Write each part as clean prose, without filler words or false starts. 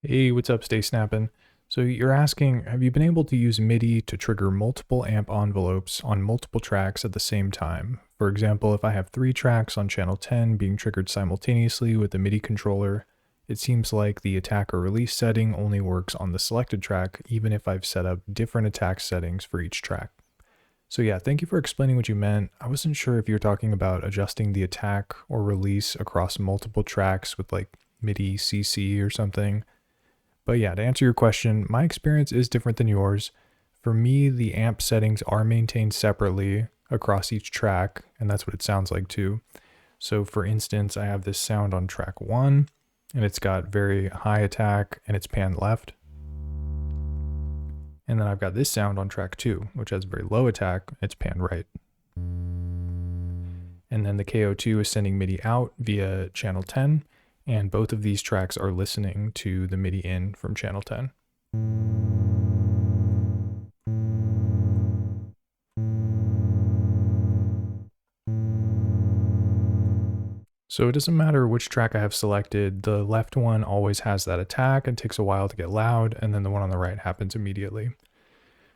Hey, what's up, Stay Snappin'? So you're asking, have you been able to use MIDI to trigger multiple amp envelopes on multiple tracks at the same time? For example, if I have 3 tracks on channel 10 being triggered simultaneously with the MIDI controller, it seems like the attack or release setting only works on the selected track, even if I've set up different attack settings for each track. So yeah, thank you for explaining what you meant. I wasn't sure if you're talking about adjusting the attack or release across multiple tracks with like MIDI CC or something. But yeah, to answer your question, my experience is different than yours. For me, the amp settings are maintained separately across each track, and that's what it sounds like too. So for instance, I have this sound on track 1, and it's got very high attack, and it's panned left. And then I've got this sound on track 2, which has very low attack, it's panned right. And then the KO2 is sending MIDI out via channel 10, and both of these tracks are listening to the MIDI in from channel 10. So it doesn't matter which track I have selected, the left one always has that attack and takes a while to get loud, and then the one on the right happens immediately.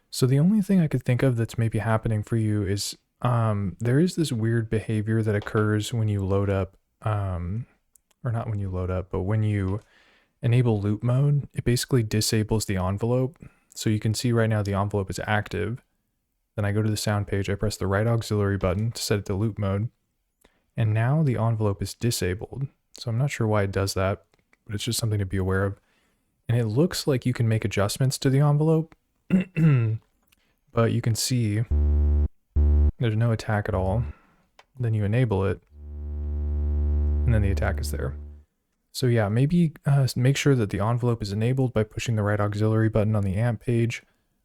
So the only thing I could think of that's maybe happening for you is there is this weird behavior that occurs when you load up, or not when you load up, but when you enable loop mode, it basically disables the envelope. So you can see right now the envelope is active. Then I go to the sound page, I press the right auxiliary button to set it to loop mode. And now the envelope is disabled. So I'm not sure why it does that, but it's just something to be aware of. And it looks like you can make adjustments to the envelope, but you can see there's no attack at all. Then you enable it, and then the attack is there. So yeah, maybe make sure that the envelope is enabled by pushing the right auxiliary button on the amp page.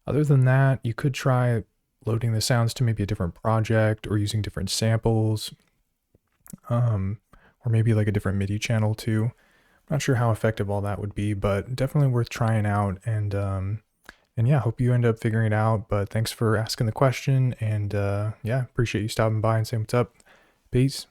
Other than that, you could try loading the sounds to maybe a different project or using different samples, or maybe like a different MIDI channel too. I'm not sure how effective all that would be, but definitely worth trying out. And yeah, hope you end up figuring it out. But thanks for asking the question, and yeah, appreciate you stopping by and saying what's up. Peace.